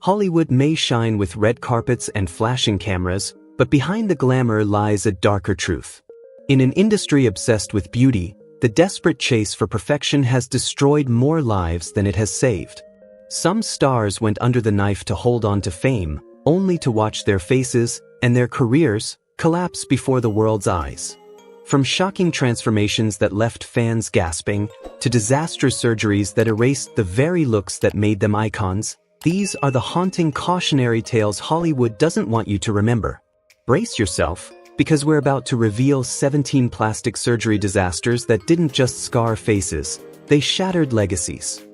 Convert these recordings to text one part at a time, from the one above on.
Hollywood may shine with red carpets and flashing cameras, but behind the glamour lies a darker truth. In an industry obsessed with beauty, the desperate chase for perfection has destroyed more lives than it has saved. Some stars went under the knife to hold on to fame, only to watch their faces and their careers collapse before the world's eyes. From shocking transformations that left fans gasping, to disastrous surgeries that erased the very looks that made them icons, these are the haunting cautionary tales Hollywood doesn't want you to remember. Brace yourself, because we're about to reveal 17 plastic surgery disasters that didn't just scar faces, they shattered legacies.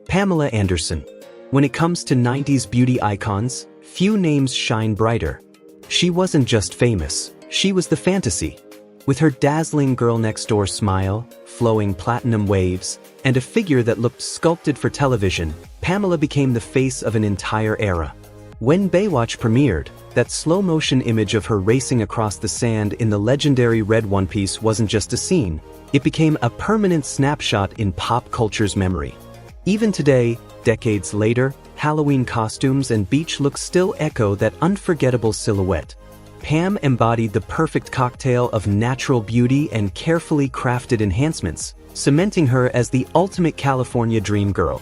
Pamela Anderson. When it comes to 90s beauty icons, few names shine brighter. She wasn't just famous, she was the fantasy. With her dazzling girl-next-door smile, flowing platinum waves, and a figure that looked sculpted for television, Pamela became the face of an entire era. When Baywatch premiered, that slow-motion image of her racing across the sand in the legendary red one-piece wasn't just a scene, it became a permanent snapshot in pop culture's memory. Even today, decades later, Halloween costumes and beach looks still echo that unforgettable silhouette. Pam embodied the perfect cocktail of natural beauty and carefully crafted enhancements, cementing her as the ultimate California dream girl.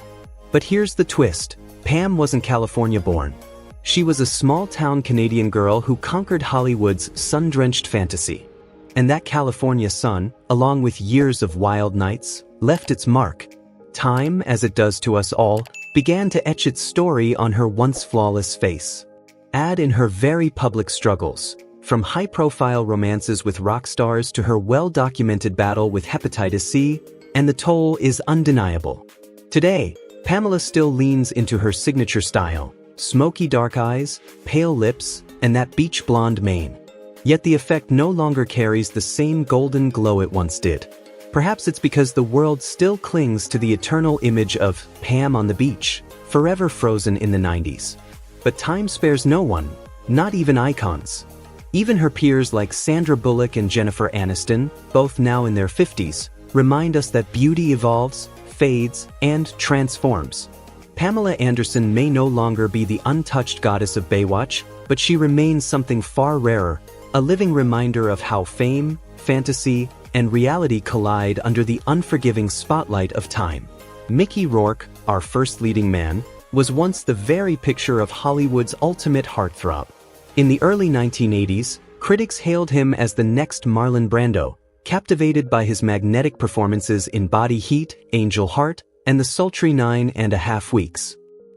But here's the twist: Pam wasn't California-born. She was a small-town Canadian girl who conquered Hollywood's sun-drenched fantasy. And that California sun, along with years of wild nights, left its mark. Time, as it does to us all, began to etch its story on her once flawless face. Add in her very public struggles, from high-profile romances with rock stars to her well-documented battle with hepatitis C, and the toll is undeniable. Today, Pamela still leans into her signature style: smoky dark eyes, pale lips, and that beach blonde mane. Yet the effect no longer carries the same golden glow it once did. Perhaps it's because the world still clings to the eternal image of Pam on the beach, forever frozen in the 90s. But time spares no one, not even icons. Even her peers like Sandra Bullock and Jennifer Aniston, both now in their 50s, remind us that beauty evolves, fades, and transforms. Pamela Anderson may no longer be the untouched goddess of Baywatch, but she remains something far rarer, a living reminder of how fame, fantasy, and reality collide under the unforgiving spotlight of time. Mickey Rourke, our first leading man, was once the very picture of Hollywood's ultimate heartthrob. In the early 1980s, critics hailed him as the next Marlon Brando, captivated by his magnetic performances in Body Heat, Angel Heart, and The Sultry 9.5 Weeks.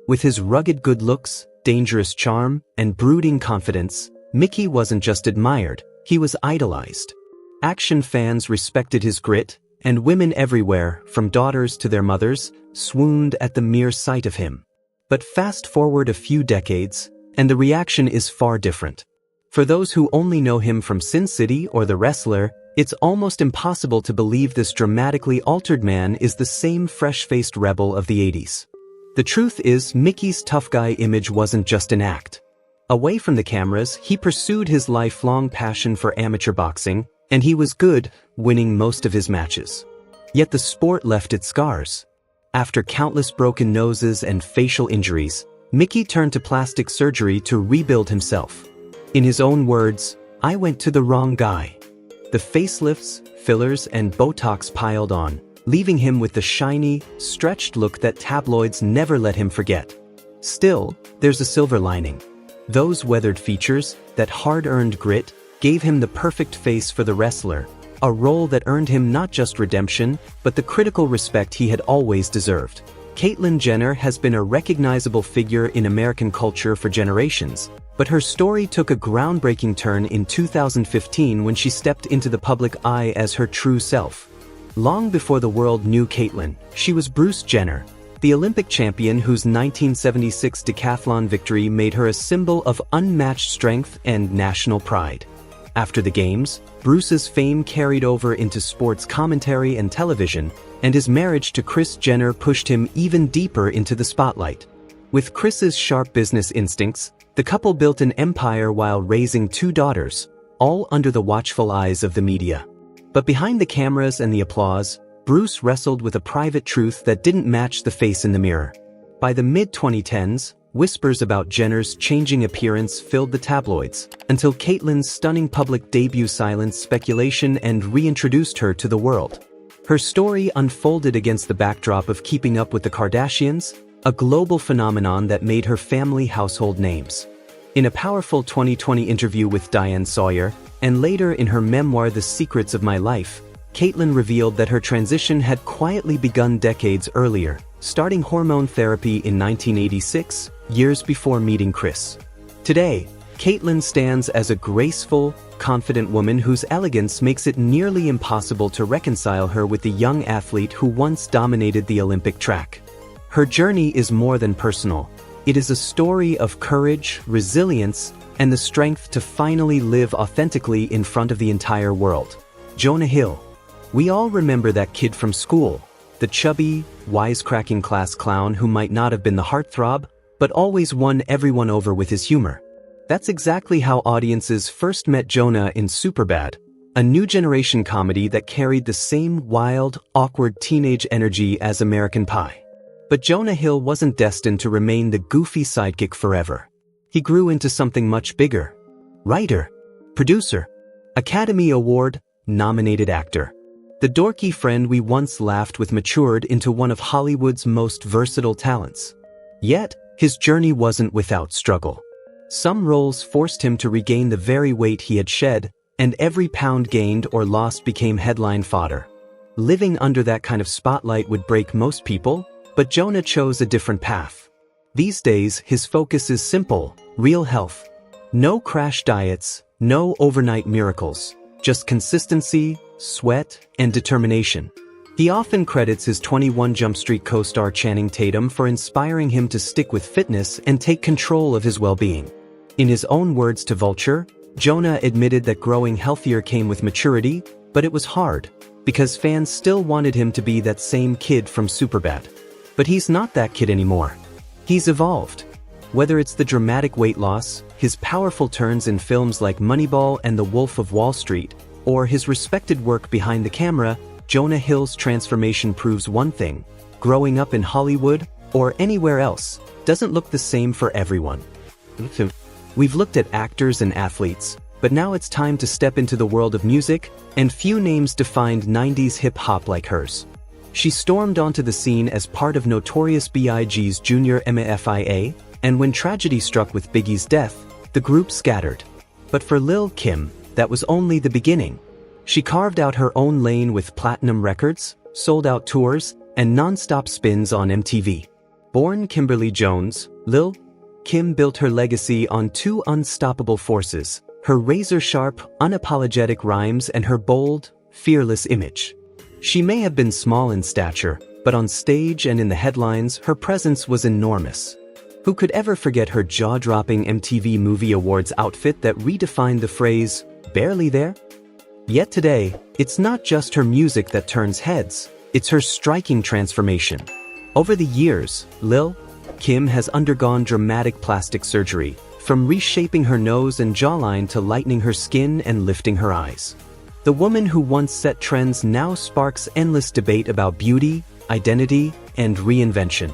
With his rugged good looks, dangerous charm, and brooding confidence, Mickey wasn't just admired, he was idolized. Action fans respected his grit, and women everywhere, from daughters to their mothers, swooned at the mere sight of him. But fast forward a few decades, and the reaction is far different. For those who only know him from Sin City or The Wrestler, it's almost impossible to believe this dramatically altered man is the same fresh-faced rebel of the 80s. The truth is, Mickey's tough guy image wasn't just an act. Away from the cameras, he pursued his lifelong passion for amateur boxing, and he was good, winning most of his matches. Yet the sport left its scars. After countless broken noses and facial injuries, Mickey turned to plastic surgery to rebuild himself. In his own words, "I went to the wrong guy." The facelifts, fillers, and Botox piled on, leaving him with the shiny, stretched look that tabloids never let him forget. Still, there's a silver lining. Those weathered features, that hard-earned grit, gave him the perfect face for The Wrestler, a role that earned him not just redemption, but the critical respect he had always deserved. Caitlyn Jenner has been a recognizable figure in American culture for generations, but her story took a groundbreaking turn in 2015 when she stepped into the public eye as her true self. Long before the world knew Caitlyn, she was Bruce Jenner, the Olympic champion whose 1976 decathlon victory made her a symbol of unmatched strength and national pride. After the Games, Bruce's fame carried over into sports commentary and television, and his marriage to Kris Jenner pushed him even deeper into the spotlight. With Kris's sharp business instincts, the couple built an empire while raising 2 daughters, all under the watchful eyes of the media. But behind the cameras and the applause, Bruce wrestled with a private truth that didn't match the face in the mirror. By the mid-2010s, whispers about Jenner's changing appearance filled the tabloids, until Caitlyn's stunning public debut silenced speculation and reintroduced her to the world. Her story unfolded against the backdrop of Keeping Up with the Kardashians, a global phenomenon that made her family household names. In a powerful 2020 interview with Diane Sawyer, and later in her memoir The Secrets of My Life, Caitlyn revealed that her transition had quietly begun decades earlier, starting hormone therapy in 1986, years before meeting Kris. Today, Caitlyn stands as a graceful, confident woman whose elegance makes it nearly impossible to reconcile her with the young athlete who once dominated the Olympic track. Her journey is more than personal. It is a story of courage, resilience, and the strength to finally live authentically in front of the entire world. Jonah Hill. We all remember that kid from school, the chubby, wisecracking class clown who might not have been the heartthrob, but always won everyone over with his humor. That's exactly how audiences first met Jonah in Superbad, a new generation comedy that carried the same wild, awkward teenage energy as American Pie. But Jonah Hill wasn't destined to remain the goofy sidekick forever. He grew into something much bigger. Writer, producer, Academy Award-nominated actor. The dorky friend we once laughed with matured into one of Hollywood's most versatile talents. Yet, his journey wasn't without struggle. Some roles forced him to regain the very weight he had shed, and every pound gained or lost became headline fodder. Living under that kind of spotlight would break most people, but Jonah chose a different path. These days, his focus is simple: real health. No crash diets, no overnight miracles, just consistency, sweat, and determination. He often credits his 21 Jump Street co-star Channing Tatum for inspiring him to stick with fitness and take control of his well-being. In his own words to Vulture, Jonah admitted that growing healthier came with maturity, but it was hard, because fans still wanted him to be that same kid from Superbad. But he's not that kid anymore. He's evolved. Whether it's the dramatic weight loss, his powerful turns in films like Moneyball and The Wolf of Wall Street, or his respected work behind the camera, Jonah Hill's transformation proves one thing: growing up in Hollywood, or anywhere else, doesn't look the same for everyone. We've looked at actors and athletes, but now it's time to step into the world of music, and few names defined 90s hip-hop like hers. She stormed onto the scene as part of Notorious B.I.G.'s Junior Mafia, and when tragedy struck with Biggie's death, the group scattered. But for Lil' Kim, that was only the beginning. She carved out her own lane with platinum records, sold-out tours, and non-stop spins on MTV. Born Kimberly Jones, Lil' Kim built her legacy on two unstoppable forces: her razor-sharp, unapologetic rhymes and her bold, fearless image. She may have been small in stature, but on stage and in the headlines, her presence was enormous. Who could ever forget her jaw-dropping MTV Movie Awards outfit that redefined the phrase, "barely there"? Yet today, it's not just her music that turns heads, it's her striking transformation. Over the years, Lil' Kim has undergone dramatic plastic surgery, from reshaping her nose and jawline to lightening her skin and lifting her eyes. The woman who once set trends now sparks endless debate about beauty, identity, and reinvention.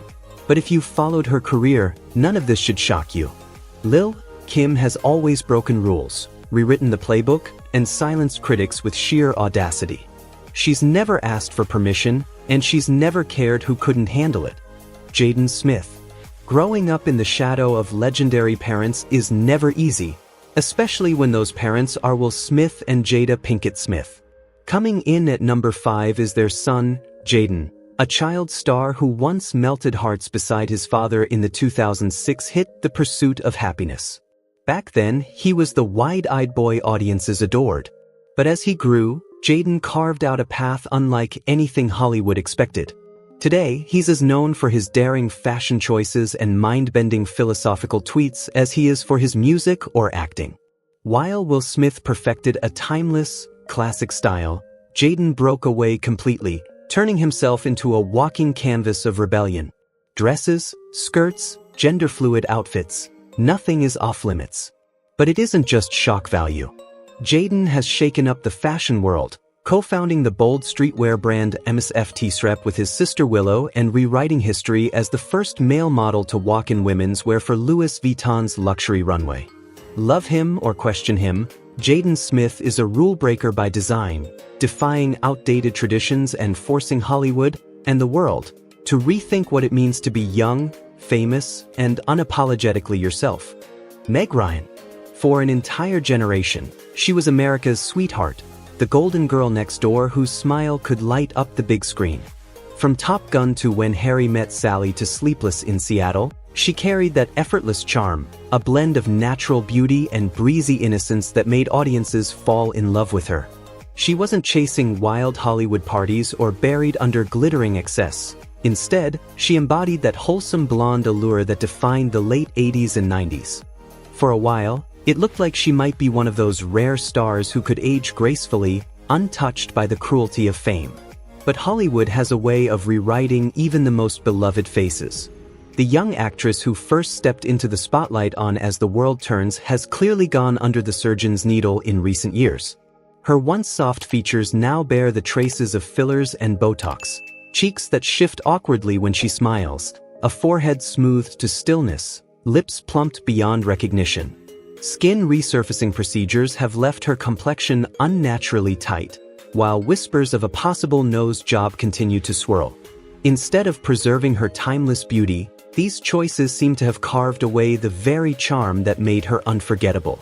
But if you've followed her career, none of this should shock you. Lil' Kim has always broken rules, rewritten the playbook, and silenced critics with sheer audacity. She's never asked for permission, and she's never cared who couldn't handle it. Jaden Smith. Growing up in the shadow of legendary parents is never easy, especially when those parents are Will Smith and Jada Pinkett Smith. Coming in at number 5 is their son, Jaden, a child star who once melted hearts beside his father in the 2006 hit The Pursuit of Happiness. Back then, he was the wide-eyed boy audiences adored. But as he grew, Jaden carved out a path unlike anything Hollywood expected. Today, he's as known for his daring fashion choices and mind-bending philosophical tweets as he is for his music or acting. While Will Smith perfected a timeless, classic style, Jaden broke away completely, turning himself into a walking canvas of rebellion. Dresses, skirts, gender-fluid outfits, nothing is off-limits. But it isn't just shock value. Jaden has shaken up the fashion world, co-founding the bold streetwear brand MSFT with his sister Willow and rewriting history as the first male model to walk in women's wear for Louis Vuitton's luxury runway. Love him or question him, Jaden Smith is a rule breaker by design, defying outdated traditions and forcing Hollywood and the world to rethink what it means to be young, famous, and unapologetically yourself. Meg Ryan. For an entire generation, she was America's sweetheart, the golden girl next door whose smile could light up the big screen. From Top Gun to When Harry Met Sally to Sleepless in Seattle, she carried that effortless charm, a blend of natural beauty and breezy innocence that made audiences fall in love with her. She wasn't chasing wild Hollywood parties or buried under glittering excess. Instead, she embodied that wholesome blonde allure that defined the late 80s and 90s. For a while, it looked like she might be one of those rare stars who could age gracefully, untouched by the cruelty of fame. But Hollywood has a way of rewriting even the most beloved faces. The young actress who first stepped into the spotlight on As the World Turns has clearly gone under the surgeon's needle in recent years. Her once soft features now bear the traces of fillers and Botox, cheeks that shift awkwardly when she smiles, a forehead smoothed to stillness, lips plumped beyond recognition. Skin resurfacing procedures have left her complexion unnaturally tight, while whispers of a possible nose job continue to swirl. Instead of preserving her timeless beauty, these choices seem to have carved away the very charm that made her unforgettable.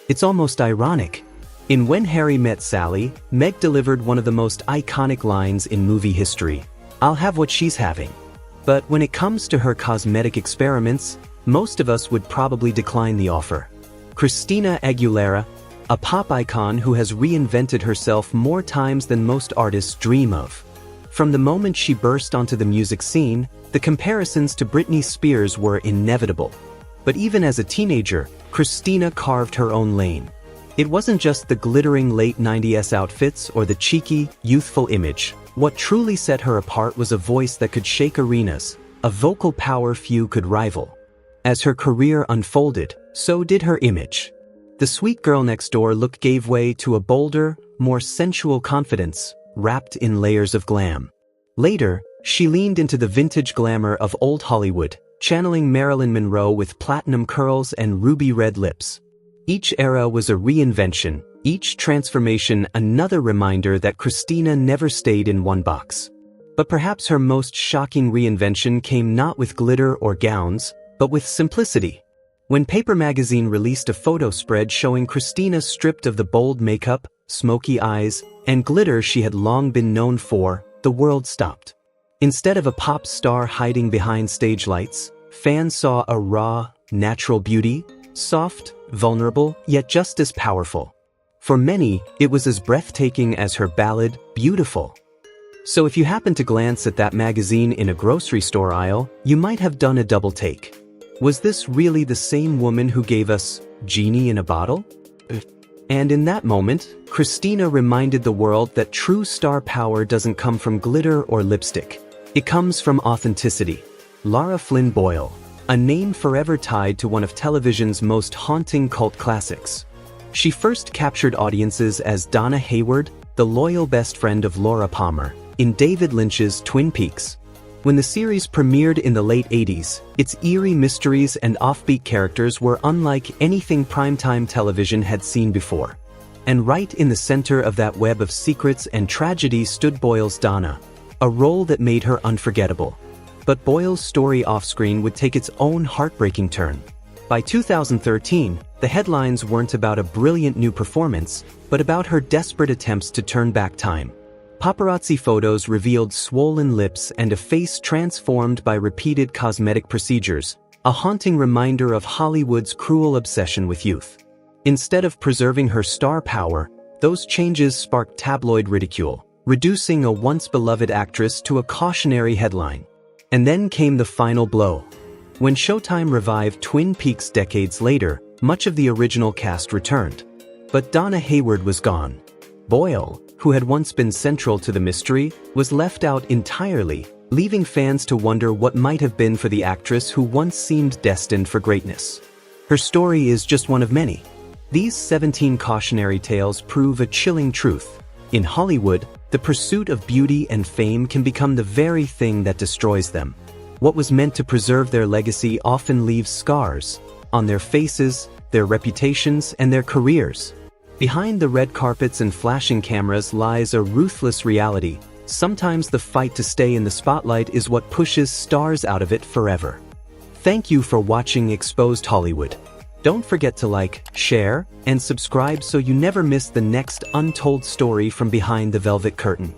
It's almost ironic. In When Harry Met Sally, Meg delivered one of the most iconic lines in movie history, "I'll have what she's having." But when it comes to her cosmetic experiments, most of us would probably decline the offer. Christina Aguilera, a pop icon who has reinvented herself more times than most artists dream of. From the moment she burst onto the music scene, the comparisons to Britney Spears were inevitable. But even as a teenager, Christina carved her own lane. It wasn't just the glittering late 90s outfits or the cheeky, youthful image. What truly set her apart was a voice that could shake arenas, a vocal power few could rival. As her career unfolded, so did her image. The sweet girl next door look gave way to a bolder, more sensual confidence, wrapped in layers of glam. Later, she leaned into the vintage glamour of old Hollywood, channeling Marilyn Monroe with platinum curls and ruby red lips. Each era was a reinvention, each transformation another reminder that Christina never stayed in one box. But perhaps her most shocking reinvention came not with glitter or gowns, but with simplicity. When Paper Magazine released a photo spread showing Christina stripped of the bold makeup, smoky eyes, and glitter she had long been known for, the world stopped. Instead of a pop star hiding behind stage lights, fans saw a raw, natural beauty, soft, vulnerable, yet just as powerful. For many, it was as breathtaking as her ballad, Beautiful. So if you happened to glance at that magazine in a grocery store aisle, you might have done a double take. Was this really the same woman who gave us Genie in a Bottle? And in that moment, Christina reminded the world that true star power doesn't come from glitter or lipstick. It comes from authenticity. Lara Flynn Boyle, a name forever tied to one of television's most haunting cult classics. She first captured audiences as Donna Hayward, the loyal best friend of Laura Palmer, in David Lynch's Twin Peaks. When the series premiered in the late 80s, its eerie mysteries and offbeat characters were unlike anything primetime television had seen before. And right in the center of that web of secrets and tragedy stood Boyle's Donna, a role that made her unforgettable. But Boyle's story off-screen would take its own heartbreaking turn. By 2013, the headlines weren't about a brilliant new performance, but about her desperate attempts to turn back time. Paparazzi photos revealed swollen lips and a face transformed by repeated cosmetic procedures, a haunting reminder of Hollywood's cruel obsession with youth. Instead of preserving her star power, those changes sparked tabloid ridicule, reducing a once-beloved actress to a cautionary headline. And then came the final blow. When Showtime revived Twin Peaks decades later, much of the original cast returned. But Donna Hayward was gone. Boyle, who had once been central to the mystery, was left out entirely, leaving fans to wonder what might have been for the actress who once seemed destined for greatness. Her story is just one of many. These 17 cautionary tales prove a chilling truth. In Hollywood, the pursuit of beauty and fame can become the very thing that destroys them. What was meant to preserve their legacy often leaves scars on their faces, their reputations, and their careers. Behind the red carpets and flashing cameras lies a ruthless reality. Sometimes the fight to stay in the spotlight is what pushes stars out of it forever. Thank you for watching Exposed Hollywood. Don't forget to like, share, and subscribe so you never miss the next untold story from behind the velvet curtain.